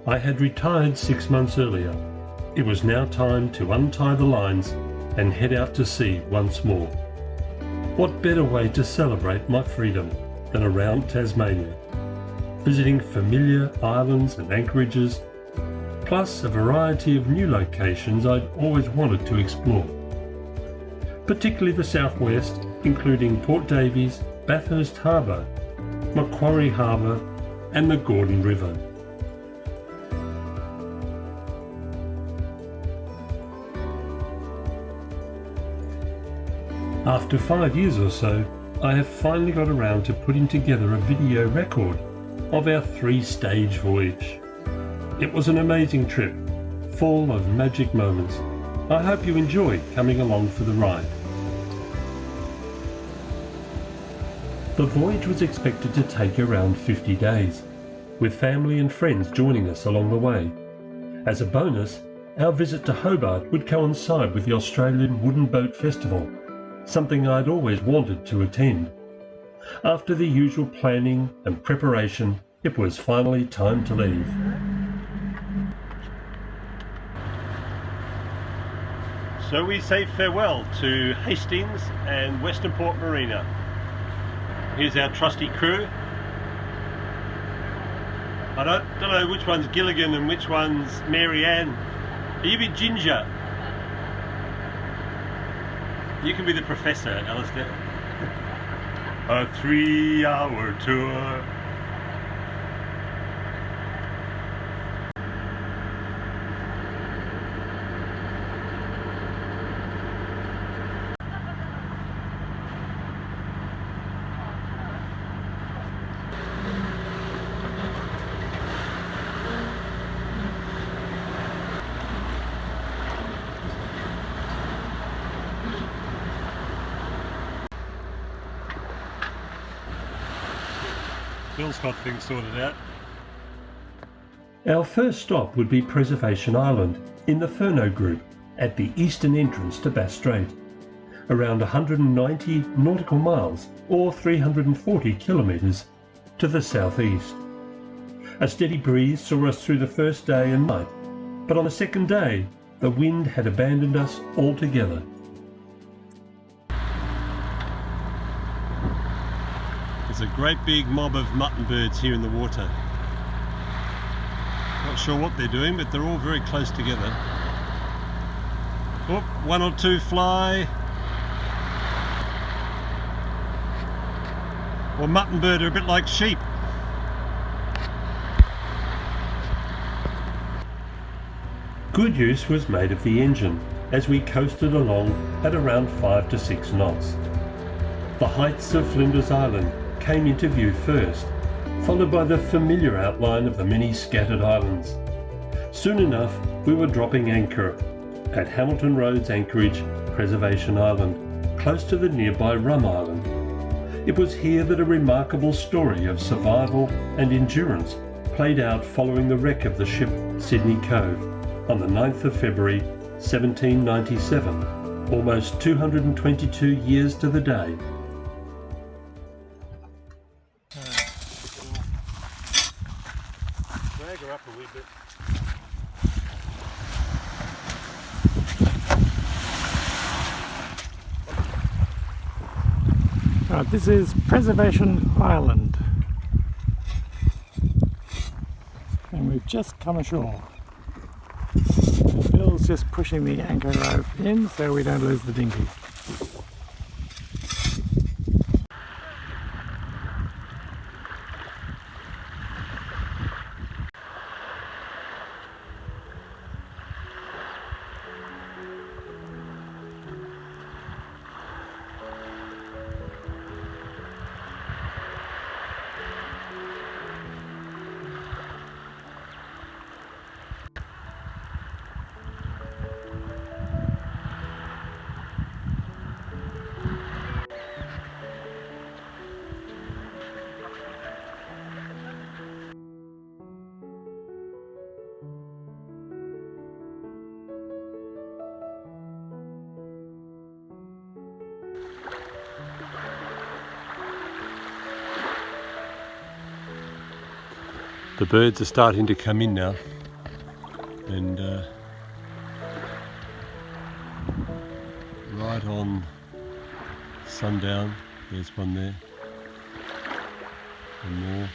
I had retired 6 months earlier. It was now time to untie the lines and head out to sea once more. What better way to celebrate my freedom than around Tasmania, visiting familiar islands and anchorages, plus a variety of new locations I'd always wanted to explore. Particularly the southwest, including Port Davies, Bathurst Harbour, Macquarie Harbour and the Gordon River. After 5 years or so, I have finally got around to putting together a video record of our 3-stage voyage. It was an amazing trip, full of magic moments. I hope you enjoy coming along for the ride. The voyage was expected to take around 50 days, with family and friends joining us along the way. As a bonus, our visit to Hobart would coincide with the Australian Wooden Boat Festival, something I'd always wanted to attend. After the usual planning and preparation, it was finally time to leave. So we say farewell to Hastings and Westernport Marina. Here's our trusty crew. I don't know which one's Gilligan and which one's Mary Ann. Are you a bit ginger? You can be the professor, Alistair. A 3-hour tour. Bill's got things sorted out. Our first stop would be Preservation Island in the Furneaux Group at the eastern entrance to Bass Strait, around 190 nautical miles or 340 kilometres to the southeast. A steady breeze saw us through the first day and night, but on the second day the wind had abandoned us altogether. There's a great big mob of mutton birds here in the water. Not sure what they're doing, but they're all very close together. Oh, 1 or 2 fly. Well, mutton bird are a bit like sheep. Good use was made of the engine as we coasted along at around 5 to 6 knots. The heights of Flinders Island came into view first, followed by the familiar outline of the many scattered islands. Soon enough, we were dropping anchor at Hamilton Road's anchorage, Preservation Island, close to the nearby Rum Island. It was here that a remarkable story of survival and endurance played out following the wreck of the ship Sydney Cove on the 9th of February 1797, almost 222 years to the day. Drag her up a wee bit. Right, this is Preservation Island and we've just come ashore. And Bill's just pushing the anchor rope in so we don't lose the dinghy. The birds are starting to come in now. and right on sundown, there's one there, and more.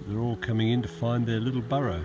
They're all coming in to find their little burrow.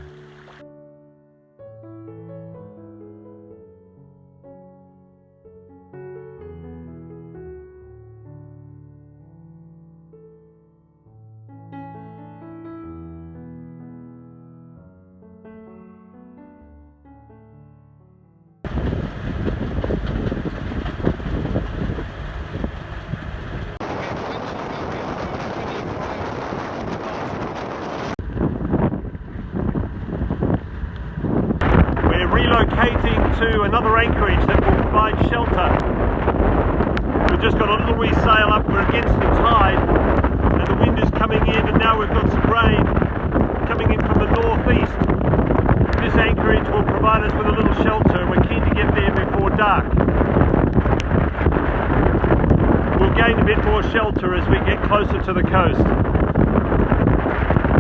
Relocating to another anchorage that will provide shelter. We've just got a little wee sail up, we're against the tide and the wind is coming in, and now we've got some rain coming in from the northeast. This anchorage will provide us with a little shelter and we're keen to get there before dark. We'll gain a bit more shelter as we get closer to the coast.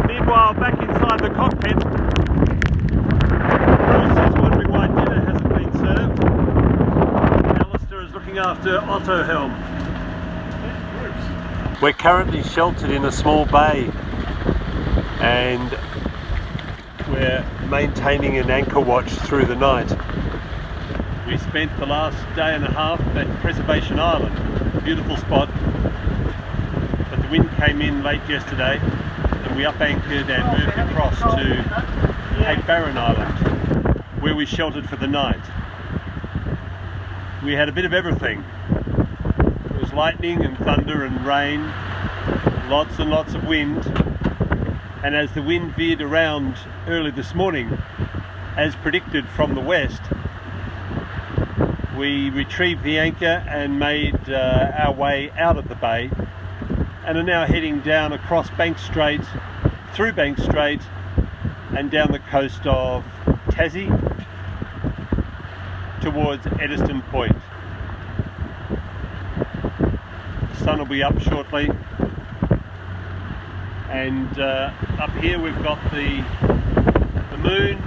Meanwhile, back inside the cockpit, Rosie's wondering why dinner hasn't been served. Alistair is looking after Otto Helm. We're currently sheltered in a small bay and we're maintaining an anchor watch through the night. We spent the last day and a half at Preservation Island, a beautiful spot, but the wind came in late yesterday and we up anchored and moved across to Cape Barren Island, where we sheltered for the night. We had a bit of everything. There was lightning and thunder and rain, lots and lots of wind, and as the wind veered around early this morning, as predicted from the west, we retrieved the anchor and made our way out of the bay and are now heading down across Bass Strait, through Bass Strait and down the coast of Tassie towards Eddystone Point. The sun will be up shortly, and up here we've got the moon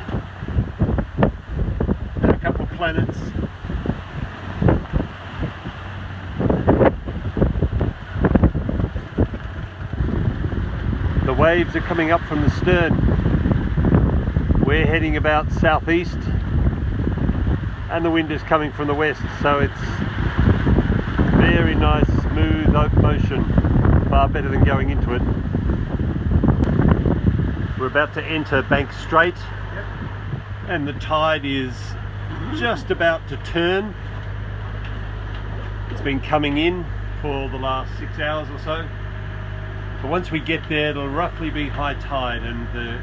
and a couple of planets. The waves are coming up from the stern. We're heading about southeast and the wind is coming from the west, so it's very nice smooth motion, far better than going into it. We're about to enter Bass Strait, and the tide is just about to turn. It's been coming in for the last 6 hours or so, but once we get there it'll roughly be high tide and the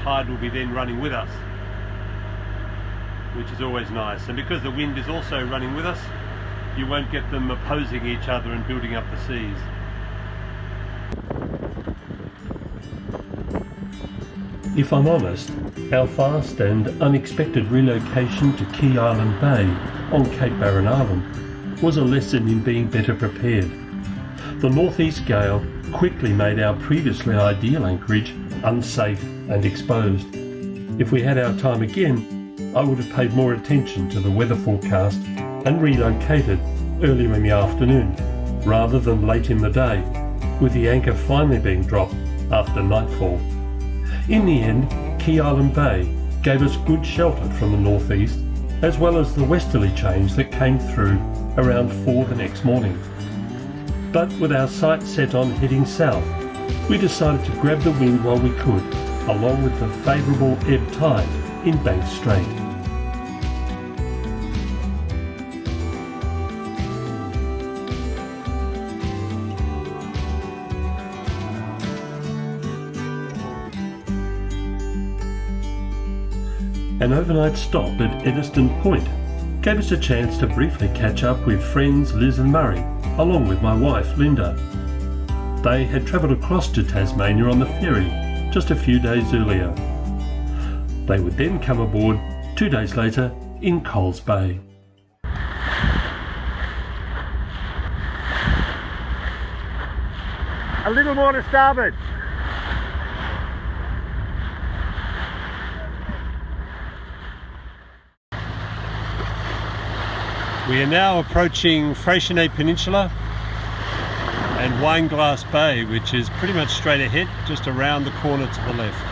tide will be then running with us, which is always nice. And because the wind is also running with us, you won't get them opposing each other and building up the seas. If I'm honest, our fast and unexpected relocation to Key Island Bay on Cape Barren Island was a lesson in being better prepared. The northeast gale quickly made our previously ideal anchorage unsafe and exposed. If we had our time again, I would have paid more attention to the weather forecast and relocated earlier in the afternoon rather than late in the day, with the anchor finally being dropped after nightfall. In the end, Key Island Bay gave us good shelter from the northeast, as well as the westerly change that came through around 4 the next morning. But with our sights set on heading south, we decided to grab the wind while we could, along with the favourable ebb tide in Bass Strait. An overnight stop at Eddystone Point gave us a chance to briefly catch up with friends Liz and Murray, along with my wife Linda. They had travelled across to Tasmania on the ferry just a few days earlier. They would then come aboard 2 days later in Shoal Bay. A little more to starboard. We are now approaching Freycinet Peninsula and Wineglass Bay, which is pretty much straight ahead, just around the corner to the left.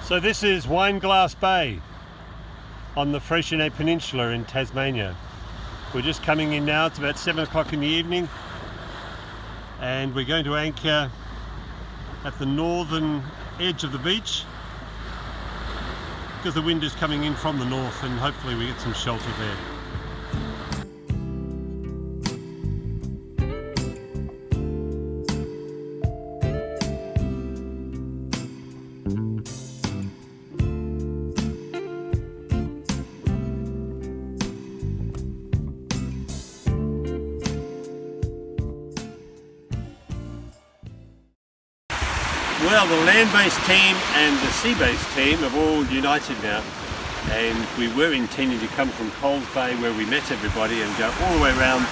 So this is Wineglass Bay on the Freycinet Peninsula in Tasmania. We're just coming in now. It's about 7 o'clock in the evening, and we're going to anchor at the northern edge of the beach because the wind is coming in from the north, and hopefully we get some shelter there. Well, the land-based team and the sea-based team have all united now, and we were intending to come from Shoal Bay where we met everybody and go all the way around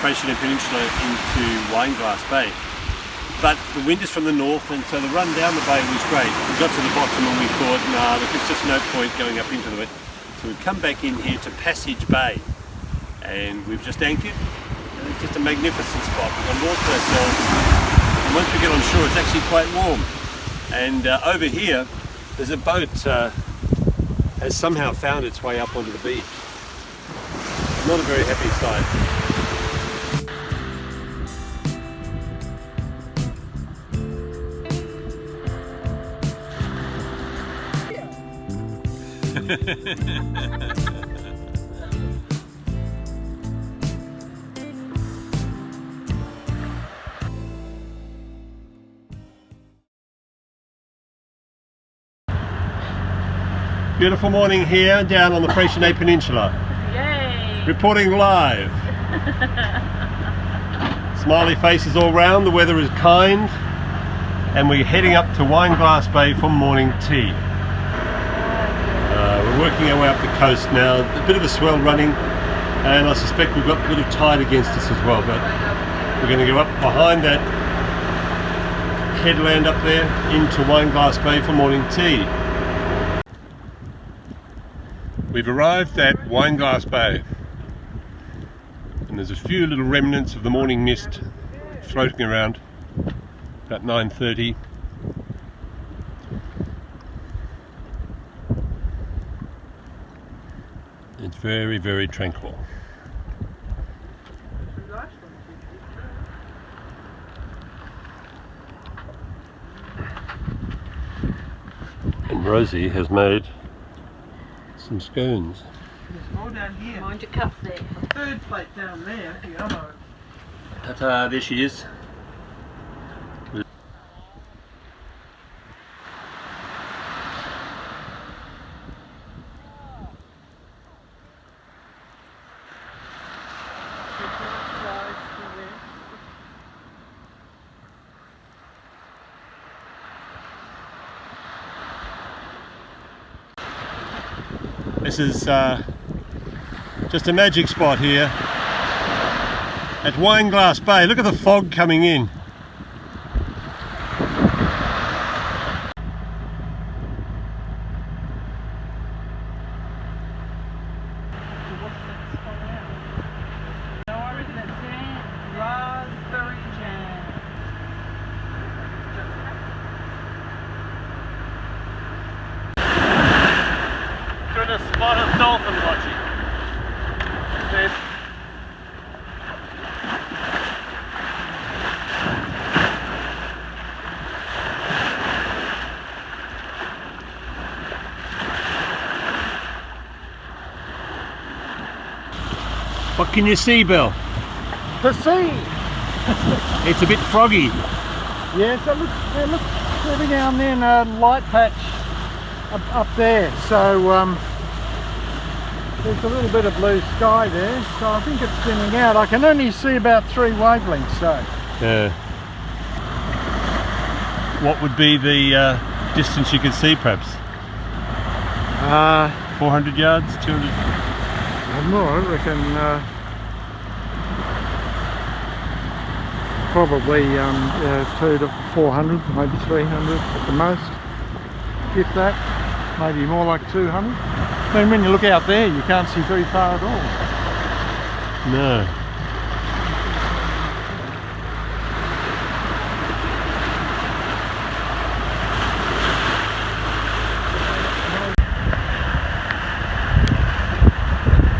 Freycinet Peninsula into Wineglass Bay. But the wind is from the north, and so the run down the bay was great. We got to the bottom and we thought, nah, look, there's just no point going up into the wet. So we've come back in here to Passage Bay, and we've just anchored. And it's just a magnificent spot. We've got all to ourselves, and once we get on shore it's actually quite warm. And over here, there's a boat has somehow found its way up onto the beach. Not a very happy sight. Beautiful morning here down on the Freycinet Peninsula. Yay! Reporting live. Smiley faces all round, the weather is kind, and we're heading up to Wineglass Bay for morning tea. We're working our way up the coast now, a bit of a swell running, and I suspect we've got a bit of tide against us as well, but we're going to go up behind that headland up there into Wineglass Bay for morning tea. We've arrived at Wineglass Bay, and there's a few little remnants of the morning mist floating around about 9:30. It's very, very tranquil. And Rosie has made some scones. There's more down here. Mind your cup there. A third plate down there for your ammo. Ta-ta, there she is. This is just a magic spot here at Wineglass Bay. Look at the fog coming in. No, I reckon it's jam. Raspberry jam. Got a spot of dolphin watching. There's what can you see, Bill? The sea! It's a bit froggy. Yes, it looks every now and then a light patch up there, so there's a little bit of blue sky there, so I think it's thinning out. I can only see about 3 wavelengths, so. Yeah. What would be the distance you could see, perhaps? 400 yards, 200? More, I reckon. probably 200 to 400, maybe 300 at the most, if that, maybe more like 200. I mean, when you look out there, you can't see very far at all. No.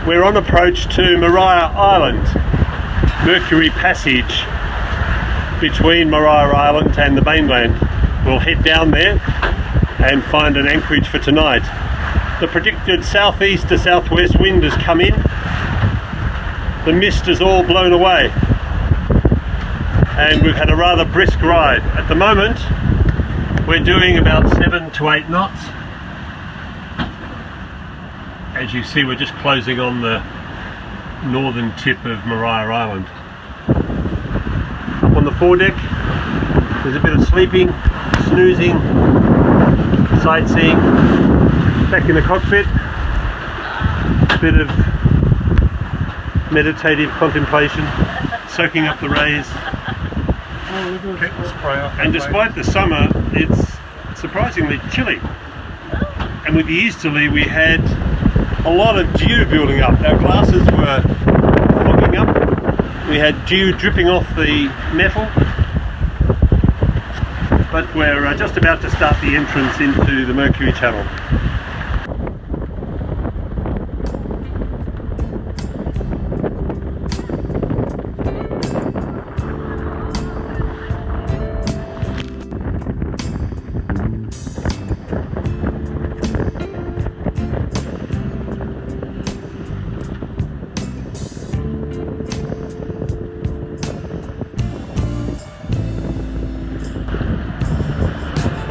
We're on approach to Maria Island, Mercury Passage between Maria Island and the mainland. We'll head down there and find an anchorage for tonight. The predicted southeast to southwest wind has come in. The mist is all blown away and we've had a rather brisk ride. At the moment we're doing about 7 to 8 knots. As you see, we're just closing on the northern tip of Maria Island. Up on the foredeck, there's a bit of sleeping, snoozing, sightseeing. Back in the cockpit, a bit of meditative contemplation, soaking up the rays. And despite the summer, it's surprisingly chilly. And with the easterly, we had a lot of dew building up. Our glasses were fogging up. We had dew dripping off the metal. But we're just about to start the entrance into the Mercury Channel.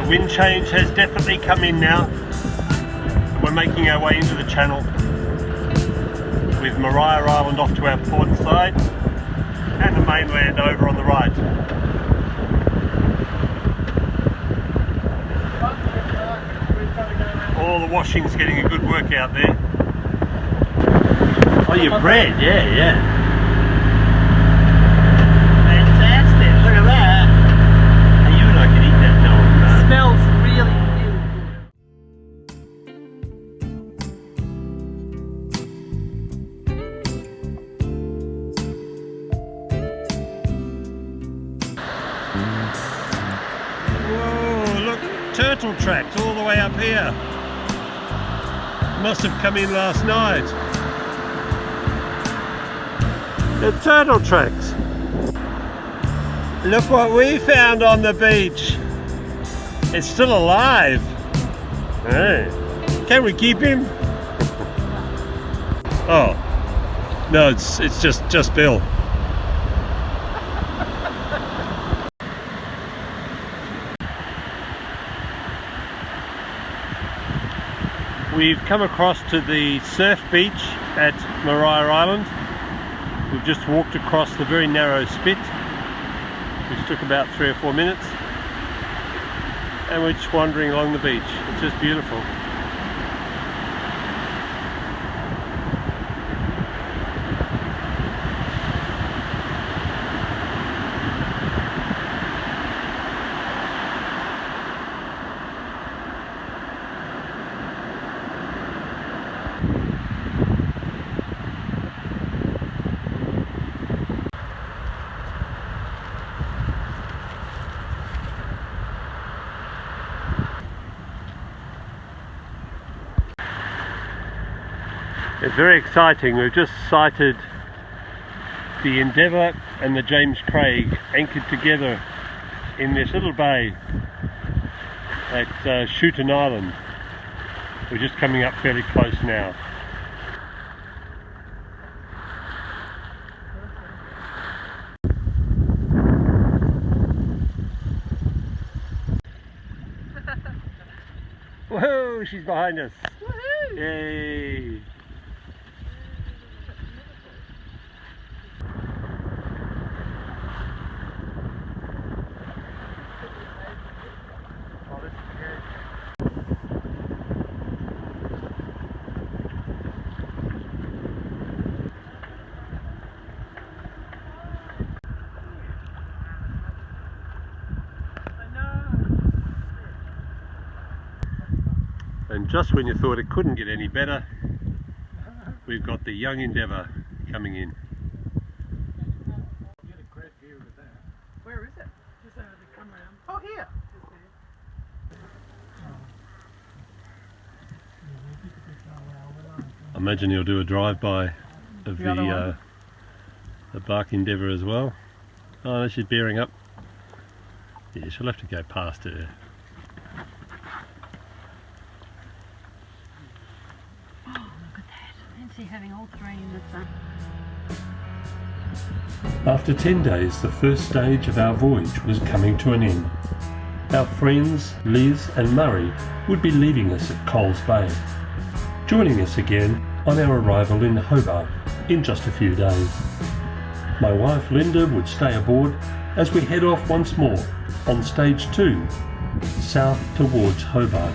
Wind change has definitely come in now. We're making our way into the channel with Maria Island off to our port side and the mainland over on the right. All the washing's getting a good workout there. Oh, your bread, yeah. Smells really, really Whoa, look, turtle tracks all the way up here. Must have come in last night. The turtle tracks. Look what we found on the beach. It's still alive. Hey, can we keep him? Oh, no, it's just Bill. We've come across to the surf beach at Maria Island. We've just walked across the very narrow spit, which took about 3 or 4 minutes. And we're just wandering along the beach. It's just beautiful. It's very exciting. We've just sighted the Endeavour and the James Craig anchored together in this little bay at Shooten Island. We're just coming up fairly close now. Whoa, she's behind us. Woohoo! Yay! Just when you thought it couldn't get any better, we've got the young Endeavour coming in. Get a great view of that. Where is it? Just over the come round. Oh, here. Just there. I imagine you'll do a drive-by of the bark Endeavour as well. Oh, no, she's bearing up. Yeah, she'll have to go past her. Oh, look at that. Fancy having all three in the sun. After 10 days, the first stage of our voyage was coming to an end. Our friends Liz and Murray would be leaving us at Shoal Bay, joining us again on our arrival in Hobart in just a few days. My wife Linda would stay aboard as we head off once more on stage 2, south towards Hobart.